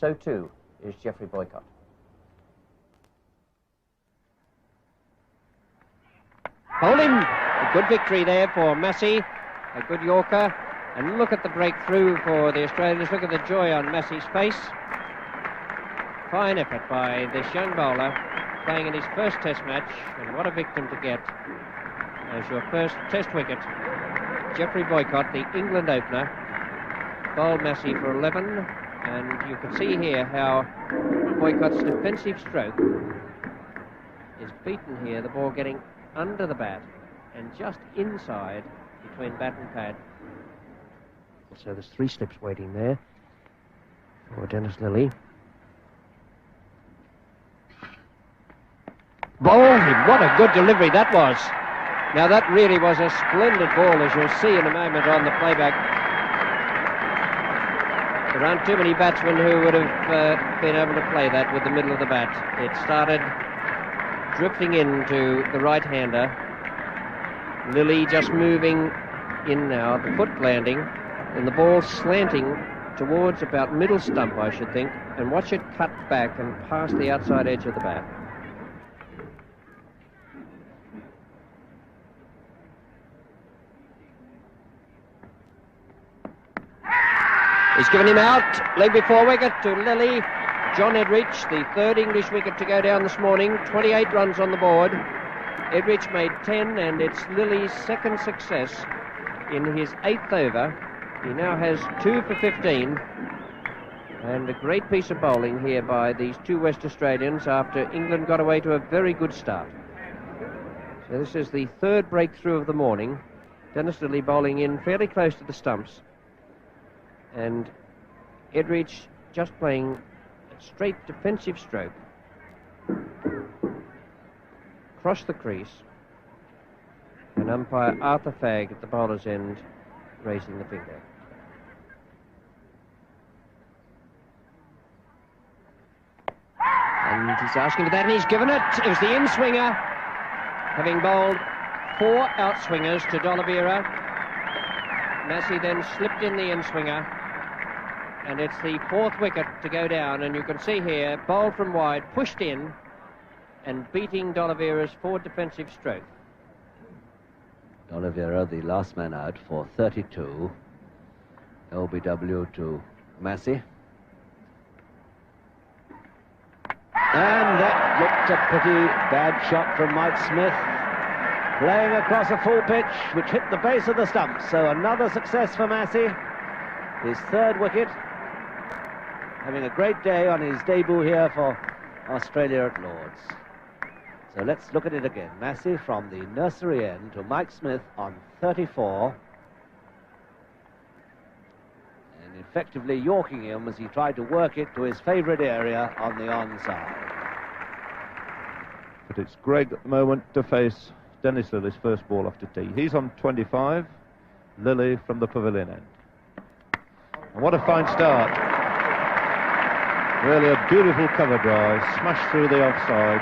so too is Geoffrey Boycott. Bowling, a good victory there for Massey, a good Yorker, and look at the breakthrough for the Australians. Look at the joy on Massey's face. Fine effort by this young bowler, playing in his first test match, and what a victim to get as your first test wicket. Geoffrey Boycott, the England opener, bowled Massey for 11, and you can see here how Boycott's defensive stroke is beaten here, the ball getting under the bat and just inside between bat and pad. So there's 3 slips waiting there for Dennis Lillee. Bowled him. What a good delivery that was. Now that really was a splendid ball, as you'll see in a moment on the playback. There aren't too many batsmen who would have been able to play that with the middle of the bat. It started drifting into the right-hander. Lillee just moving in now, the foot landing, and the ball slanting towards about middle stump, I should think, and watch it cut back and past the outside edge of the bat. He's given him out, leg before wicket to Lillee. John Edridge, the 3rd English wicket to go down this morning, 28 runs on the board. Edridge made 10, and it's Lillee's 2nd success in his 8th over. He now has 2 for 15, and a great piece of bowling here by these 2 West Australians after England got away to a very good start. So this is the 3rd breakthrough of the morning. Dennis Lillee bowling in fairly close to the stumps, and Edridge just playing a straight defensive stroke. Across the crease, and umpire Arthur Fagg at the bowler's end raising the finger. And he's asking for that, and he's given it. It was the in-swinger, having bowled 4 outswingers to D'Oliveira. Massey then slipped in the in-swinger, and it's the 4th wicket to go down, and you can see here, bowled from wide, pushed in, and beating D'Oliveira's forward defensive stroke. D'Oliveira, the last man out for 32. LBW to Massey. And that looked a pretty bad shot from Mike Smith, playing across a full pitch, which hit the base of the stump. So another success for Massey, his 3rd wicket, having a great day on his debut here for Australia at Lord's. So let's look at it again. Massey from the nursery end to Mike Smith on 34. And effectively yorking him as he tried to work it to his favourite area on the onside. But it's Greg at the moment to face Dennis Lillee's first ball off to tee. He's on 25, Lillee from the pavilion end. And what a fine start. Really a beautiful cover drive, smashed through the offside.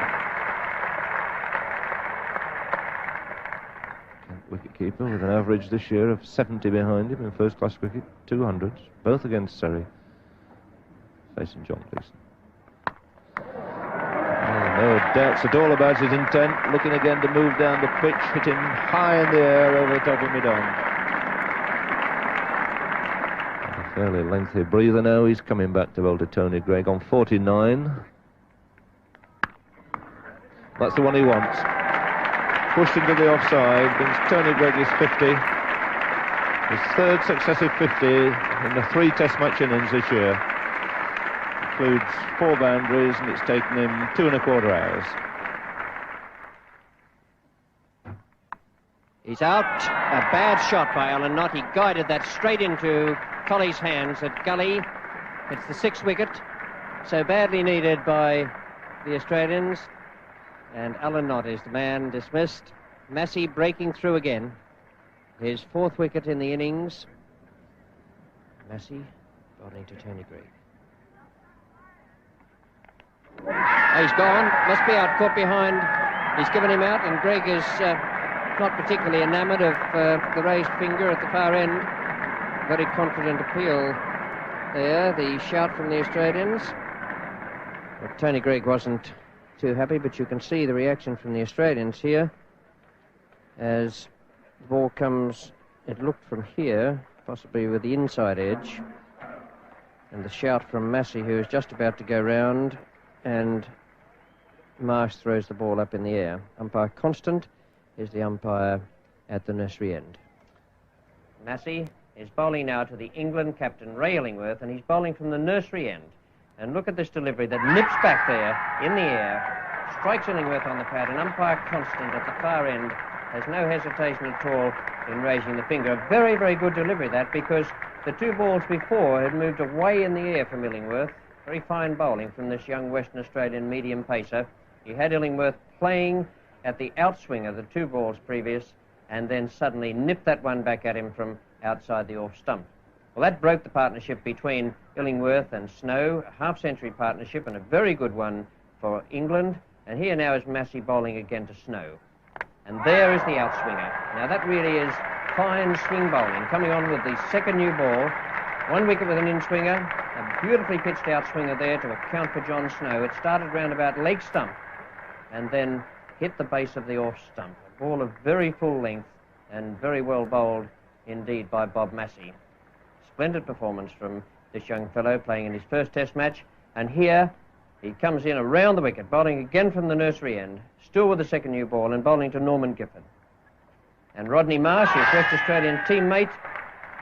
Wicket-keeper with an average this year of 70 behind him in first-class cricket, 200s, both against Surrey. Facing John Gleeson. No doubts at all about his intent. Looking again to move down the pitch, hitting high in the air over the top of mid-on. A fairly lengthy breather now. He's coming back to bowl to Tony Greig on 49. That's the one he wants. Pushed into the offside, brings Tony Greig his 50. His 3rd successive 50 in the 3 test match innings this year. Includes 4 boundaries, and it's taken him 2¼ hours. He's out. A bad shot by Alan Knott. He guided that straight into Colley's hands at Gully. It's the 6th wicket, so badly needed by the Australians. And Alan Knott is the man dismissed. Massey breaking through again. His 4th wicket in the innings. Massey bowling to Tony Greig. Oh, he's gone. Must be out, caught behind. He's given him out, and Greig is not particularly enamoured of the raised finger at the far end. Very confident appeal there, the shout from the Australians. Well, Tony Greig wasn't too happy, but you can see the reaction from the Australians here. As the ball comes, it looked from here, possibly with the inside edge. And the shout from Massey, who is just about to go round, and Marsh throws the ball up in the air. Umpire Constant is the umpire at the nursery end. Massey is bowling now to the England captain, Ray Illingworth, and he's bowling from the nursery end. And look at this delivery that nips back there in the air, strikes Illingworth on the pad, and umpire Constant at the far end has no hesitation at all in raising the finger. A very, very good delivery, that, because the two balls before had moved away in the air from Illingworth. Very fine bowling from this young Western Australian medium pacer. He had Illingworth playing at the outswing of the two balls previous, and then suddenly nipped that one back at him from outside the off stump. Well, that broke the partnership between Illingworth and Snow, a half-century partnership and a very good one for England. And here now is Massey bowling again to Snow. And there is the outswinger. Now that really is fine swing bowling, coming on with the second new ball. 1 wicket with an in-swinger, a beautifully pitched outswinger there to account for John Snow. It started round about leg stump and then hit the base of the off stump. A ball of very full length and very well bowled indeed by Bob Massey. Splendid performance from this young fellow playing in his first test match. And here he comes in around the wicket, bowling again from the nursery end, still with the second new ball, and bowling to Norman Gifford. And Rodney Marsh, his West Australian teammate,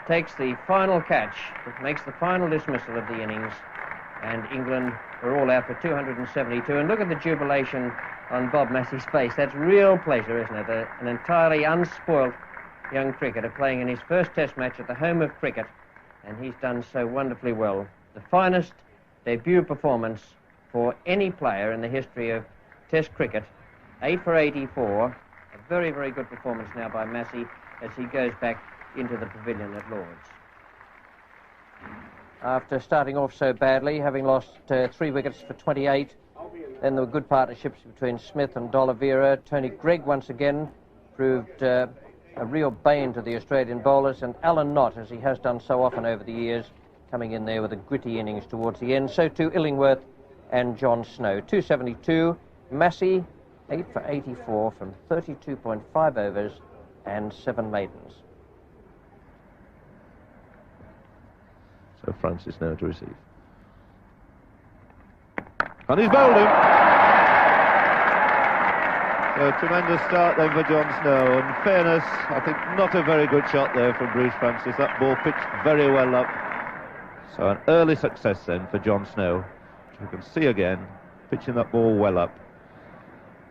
takes the final catch, makes the final dismissal of the innings, and England are all out for 272. And look at the jubilation on Bob Massey's face. That's real pleasure, isn't it? An entirely unspoilt young cricketer playing in his first test match at the home of cricket, and he's done so wonderfully well. The finest debut performance for any player in the history of Test cricket. 8 for 84. A very, very good performance now by Massey as he goes back into the pavilion at Lord's. After starting off so badly, having lost 3 wickets for 28, then there were good partnerships between Smith and D'Oliveira. Tony Greig once again proved a real bane to the Australian bowlers, and Alan Knott, as he has done so often over the years, coming in there with a gritty innings towards the end. So too Illingworth and John Snow. 272. Massey 8 for 84 from 32.5 overs and 7 maidens. So Francis now to receive. And he's bowled him. So a tremendous start then for John Snow. In fairness, I think not a very good shot there from Bruce Francis. That ball pitched very well up. So an early success then for John Snow. You can see again, pitching that ball well up.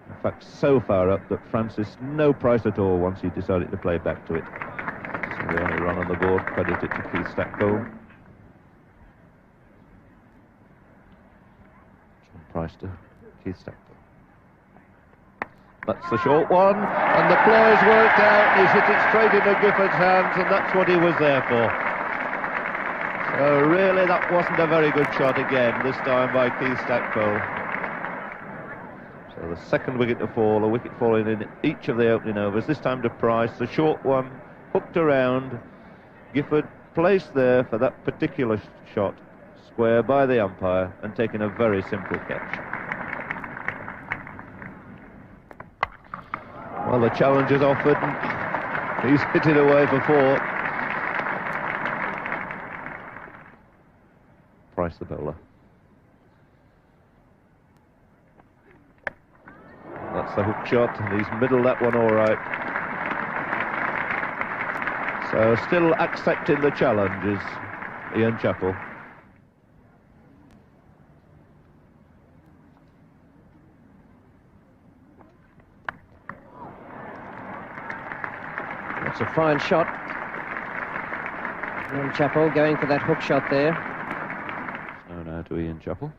In fact, so far up that Francis no price at all once he decided to play back to it. So the only run on the board, credit it to Keith Stackpole. John Price to Keith Stackpole. That's the short one, and the ploy's worked out, and he's hit it straight into Gifford's hands, and that's what he was there for. So really, that wasn't a very good shot again, this time by Keith Stackpole. So the second wicket to fall, a wicket falling in each of the opening overs, this time to Price. The short one, hooked around. Gifford placed there for that particular shot, square by the umpire, and taking a very simple catch. Well, the challenge is offered, and he's hit it away for 4. Price the bowler. That's the hook shot, and he's middled that one all right. So still accepting the challenge is Ian Chappell. That's a fine shot. Ian Chappell going for that hook shot there. So now to Ian Chappell.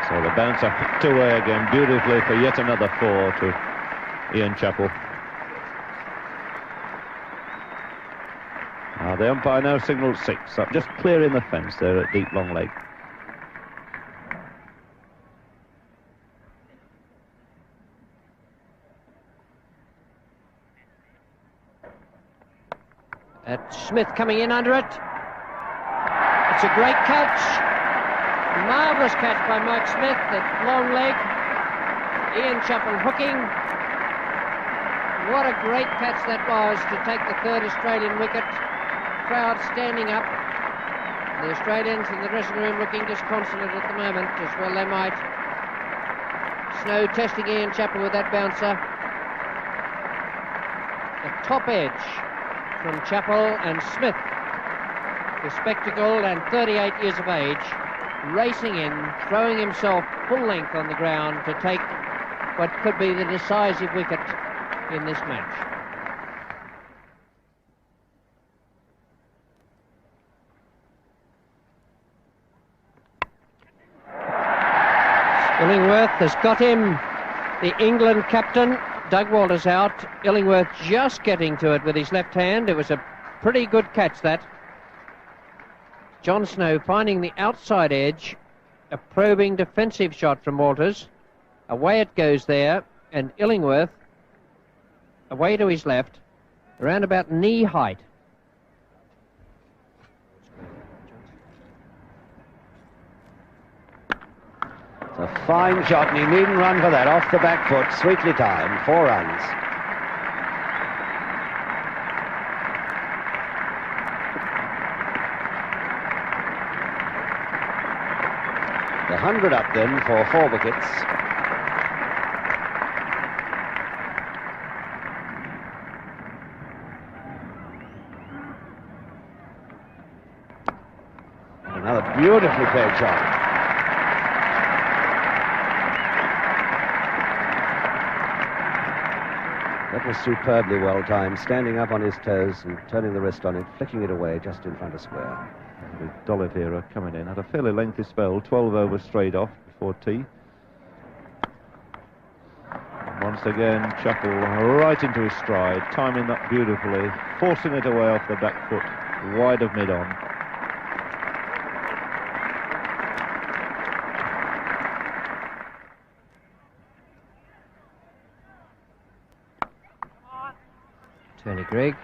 So the bouncer hooked away again beautifully for yet another 4 to Ian Chappell. The umpire now signals 6, up just clearing the fence there at deep long leg. Smith coming in under it. It's a great catch. Marvellous catch by Mike Smith, the long leg. Ian Chappell hooking. What a great catch that was to take the third Australian wicket. Crowd standing up. The Australians in the dressing room looking disconsolate at the moment, as well they might. Snow testing Ian Chappell with that bouncer. The top edge from Chappell, and Smith, bespectacled and 38 years of age, racing in, throwing himself full length on the ground to take what could be the decisive wicket in this match. Illingworth has got him, the England captain. Doug Walters out. Illingworth just getting to it with his left hand. It was a pretty good catch, that. John Snow finding the outside edge. A probing defensive shot from Walters. Away it goes there, and Illingworth away to his left, around about knee height. It's a fine shot, and he needn't run for that. Off the back foot, sweetly timed, 4 runs. The 100 up then for 4 wickets. Another beautifully played shot. That was superbly well timed, standing up on his toes and turning the wrist on it, flicking it away just in front of square. With D'Oliveira coming in, had a fairly lengthy spell, 12 overs straight off before tea. And once again, Chappell right into his stride, timing that beautifully, forcing it away off the back foot, wide of mid-on. Tony Greig.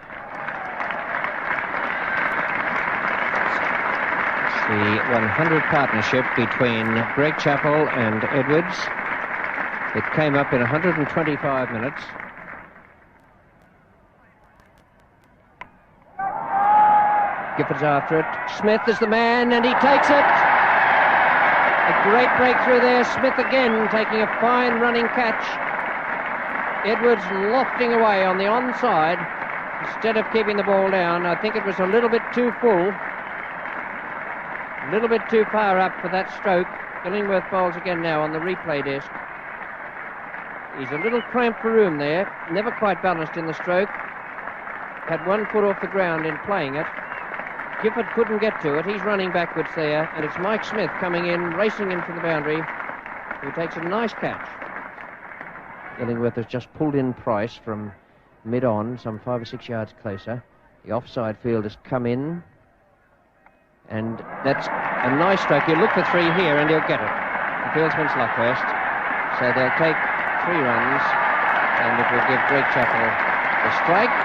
The 100 partnership between Greg Chappell and Edwards. It came up in 125 minutes. Gifford's after it. Smith is the man, and he takes it. A great breakthrough there. Smith again taking a fine running catch. Edwards lofting away on the onside instead of keeping the ball down. I think it was a little bit too full, a little bit too far up for that stroke. Illingworth bowls again now on the replay desk. He's a little cramped for room there, never quite balanced in the stroke. Had 1 foot off the ground in playing it. Gifford couldn't get to it. He's running backwards there, and it's Mike Smith coming in, racing in for the boundary, who takes a nice catch. Illingworth has just pulled in Price from mid-on, some 5 or 6 yards closer. The offside field has come in, and that's a nice stroke. He'll look for 3 here, and he'll get it. The fieldsman's Luckhurst. So they'll take 3 runs, and it will give Greg Chappell a strike.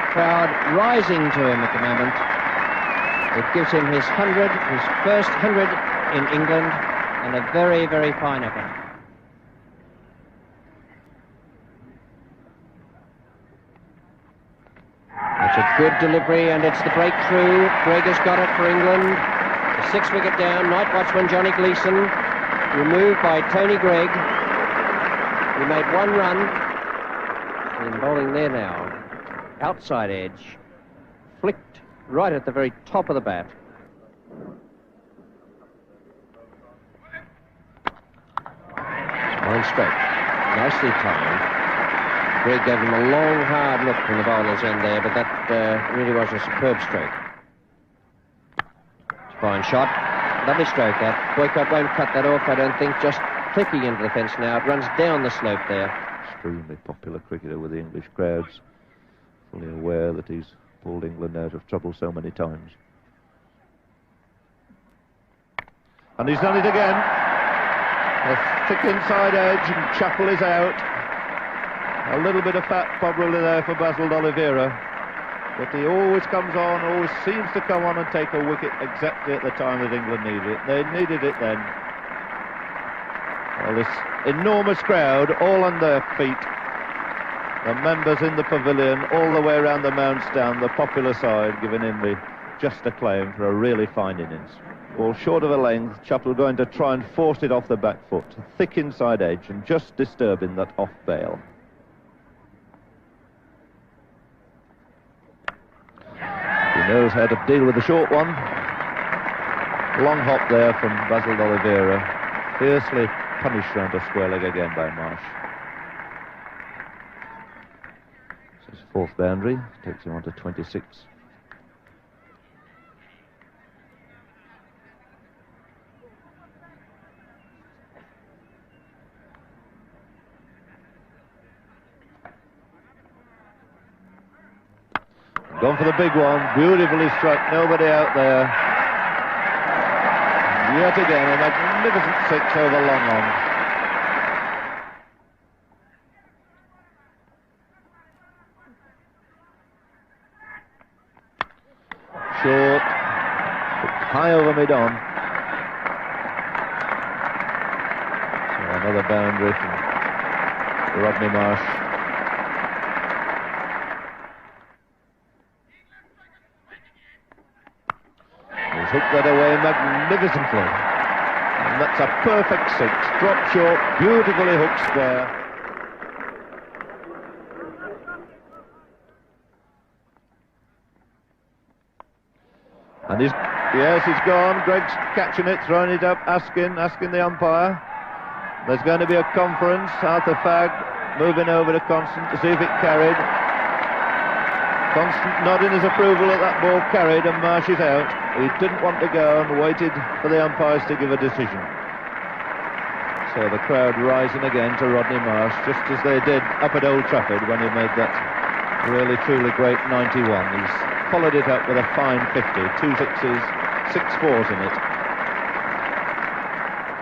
The crowd rising to him at the moment. It gives him his 100, his first 100 in England, and a very, very fine effort. It's a good delivery, and it's the breakthrough. Greg has got it for England. The 6 wicket down. Night watchman Johnny Gleeson, removed by Tony Greig. He made 1 run. In bowling there now. Outside edge. Flicked right at the very top of the bat. One stroke, nicely timed. Greg gave him a long, hard look from the bowler's end there, but that really was a superb stroke. It's a fine shot. Lovely stroke, that. Boycott won't cut that off, I don't think. Just clicking into the fence now. It runs down the slope there. Extremely popular cricketer with the English crowds. Fully aware that he's pulled England out of trouble so many times. And he's done it again. A thick inside edge, and Chappell is out. A little bit of fat probably there for Basil D'Oliveira, but he always comes on, always seems to come on and take a wicket exactly at the time that England needed it. They needed it then. Well, this enormous crowd all on their feet. The members in the pavilion all the way around the Mount Stand, the popular side, giving him the just acclaim for a really fine innings. Ball short of a length, Chappell going to try and force it off the back foot. Thick inside edge and just disturbing that off bail. He knows how to deal with the short one. Long hop there from Basil D'Oliveira. Fiercely punished round a square leg again by Marsh. It's his fourth boundary, takes him on to 26. Gone for the big one, beautifully struck, nobody out there. Yet again, a magnificent six over long on. Short, high over mid-on. So another boundary from Rodney Marsh. Hooked that away magnificently, and that's a perfect six. Drop short, beautifully hooked square. And he's gone. Gregg's catching it, throwing it up, asking the umpire. There's going to be a conference. Arthur Fagg moving over to Constant to see if it carried. Constant nodding his approval that that ball carried, and Marsh is out. He didn't want to go and waited for the umpires to give a decision. So the crowd rising again to Rodney Marsh, just as they did up at Old Trafford when he made that really truly great 91. He's followed it up with a fine 50, 2 sixes, 6 fours in it.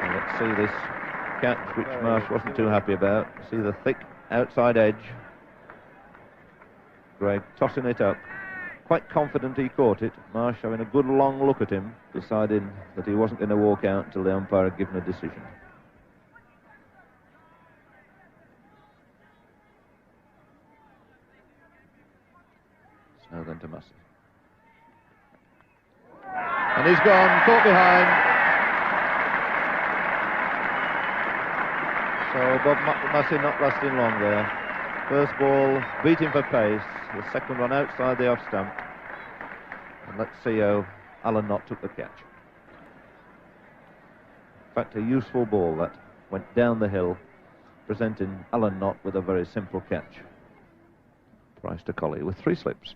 And let's see this catch, which Marsh wasn't too happy about. See the thick outside edge. Gregg tossing it up. Quite confident he caught it. Marsh having a good long look at him, deciding that he wasn't going to walk out until the umpire had given a decision. It's now then to Massey. And he's gone, caught behind. So Bob Massey not lasting long there. First ball, beating for pace. The second one outside the off stump. And let's see how Alan Knott took the catch. In fact, a useful ball that went down the hill, presenting Alan Knott with a very simple catch. Price to Colley with 3 slips.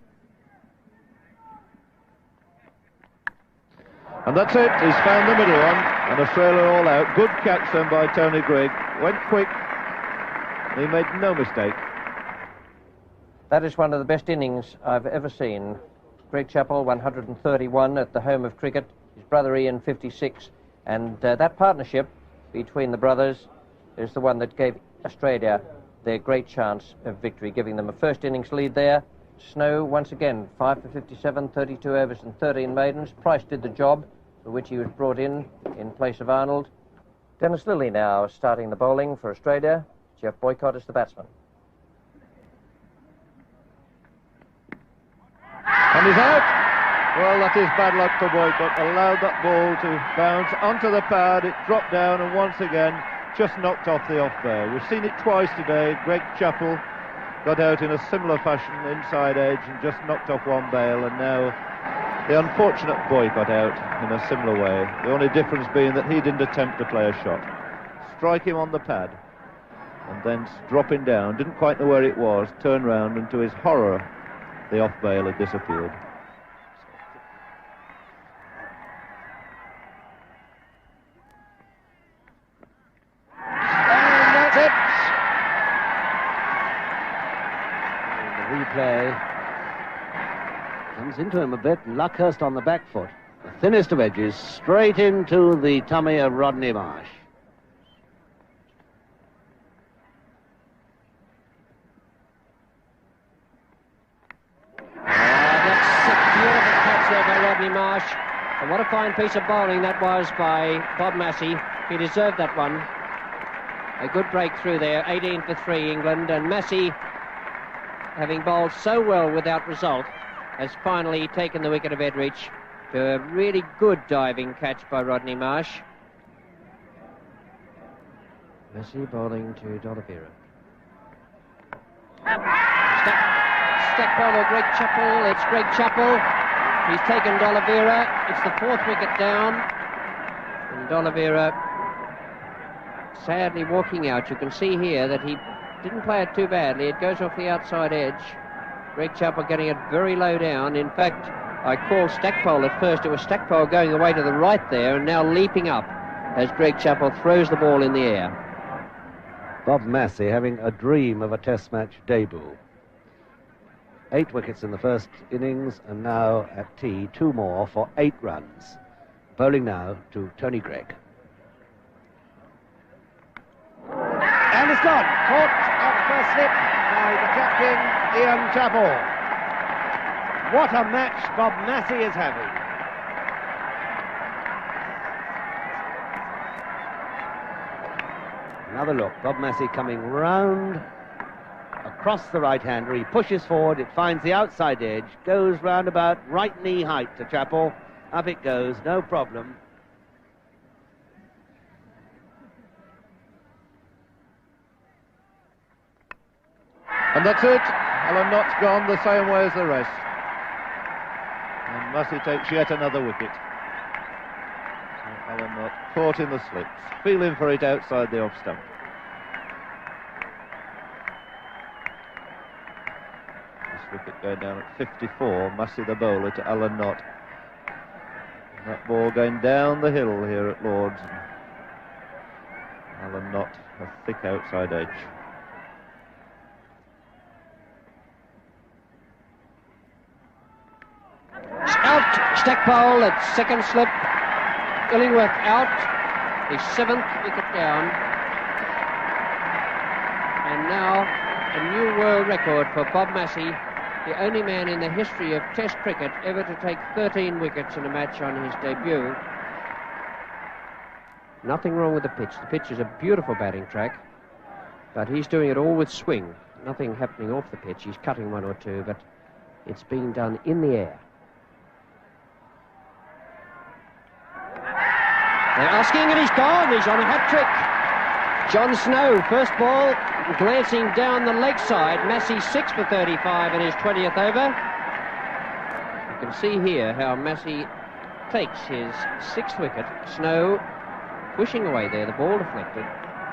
And that's it. He's found the middle one, and Australia all out. Good catch then by Tony Greig. Went quick. He made no mistake. That is one of the best innings I've ever seen. Greg Chappell, 131 at the home of cricket. His brother Ian, 56. And that partnership between the brothers is the one that gave Australia their great chance of victory, giving them a first innings lead there. Snow, once again, 5 for 57, 32 overs and 13 maidens. Price did the job, for which he was brought in place of Arnold. Dennis Lillee now starting the bowling for Australia. Geoff Boycott is the batsman. And he's out. Well, that is bad luck for Boycott. Allowed that ball to bounce onto the pad. It dropped down and once again just knocked off the off bail. We've seen it twice today. Greg Chappell got out in a similar fashion, inside edge, and just knocked off one bail. And now the unfortunate Boycott out in a similar way. The only difference being that he didn't attempt to play a shot. Strike him on the pad. And then dropping down, didn't quite know where it was, turned round, and to his horror, the off bail had disappeared. And that's it! The replay comes into him a bit. Luckhurst on the back foot. The thinnest of edges, straight into the tummy of Rodney Marsh. And what a fine piece of bowling that was by Bob Massey. He deserved that one. A good breakthrough there, 18 for 3 England, and Massey, having bowled so well without result, has finally taken the wicket of Edrich to a really good diving catch by Rodney Marsh. Massey bowling to D'Oliveira. Stack bowler Greg Chappell. It's Greg Chappell. He's taken D'Oliveira. It's the 4th wicket down. And D'Oliveira sadly walking out. You can see here that he didn't play it too badly. It goes off the outside edge. Greg Chappell getting it very low down. In fact, I called Stackpole at first. It was Stackpole going away to the right there and now leaping up as Greg Chappell throws the ball in the air. Bob Massey having a dream of a Test match debut. 8 wickets in the first innings, and now at tea, 2 more for 8 runs. Bowling now to Tony Greig. And it's gone. Caught at first slip by the captain, Ian Chappell. What a match Bob Massey is having. Another look. Bob Massey coming round across the right-hander. He pushes forward. It finds the outside edge. Goes round about right knee height to Chappell. Up it goes. No problem. And that's it. Alan Knott's gone the same way as the rest. And Massey takes yet another wicket. So Alan Knott caught in the slips, feeling for it outside the off stump. This wicket going down at 54. Massey the bowler to Alan Knott. And that ball going down the hill here at Lord's. Alan Knott, a thick outside edge. Stackpole at second slip. Illingworth out. His 7th wicket down. And now a new world record for Bob Massey, the only man in the history of Test cricket ever to take 13 wickets in a match on his debut. Nothing wrong with the pitch. The pitch is a beautiful batting track, but he's doing it all with swing. Nothing happening off the pitch. He's cutting 1 or 2, but it's being done in the air. They're asking, and he's gone. He's on a hat-trick. John Snow, first ball, glancing down the leg side. Massey 6 for 35 in his 20th over. You can see here how Massey takes his 6th wicket. Snow pushing away there, the ball deflected.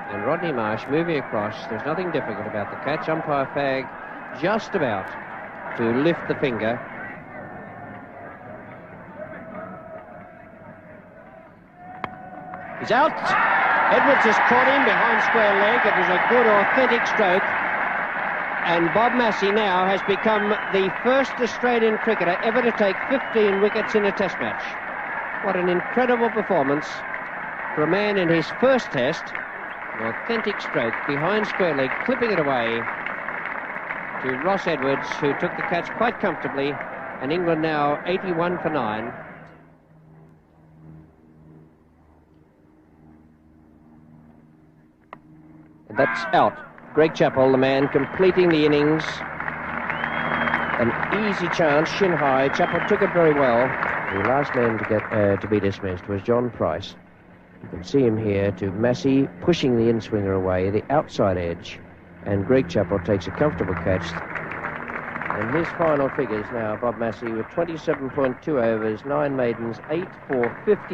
And Rodney Marsh moving across. There's nothing difficult about the catch. Umpire Fagg just about to lift the finger. He's out. Edwards has caught him behind square leg. It was a good, authentic stroke. And Bob Massey now has become the first Australian cricketer ever to take 15 wickets in a Test match. What an incredible performance for a man in his first Test. An authentic stroke behind square leg, clipping it away to Ross Edwards, who took the catch quite comfortably. And England now 81 for 9. That's out. Greg Chappell, the man completing the innings. An easy chance, shin high. Chappell took it very well. The last man to get to be dismissed was John Price. You can see him here to Massey pushing the in-swinger away, the outside edge. And Greg Chappell takes a comfortable catch. And his final figures now, Bob Massey with 27.2 overs, 9 maidens, 8 for 50.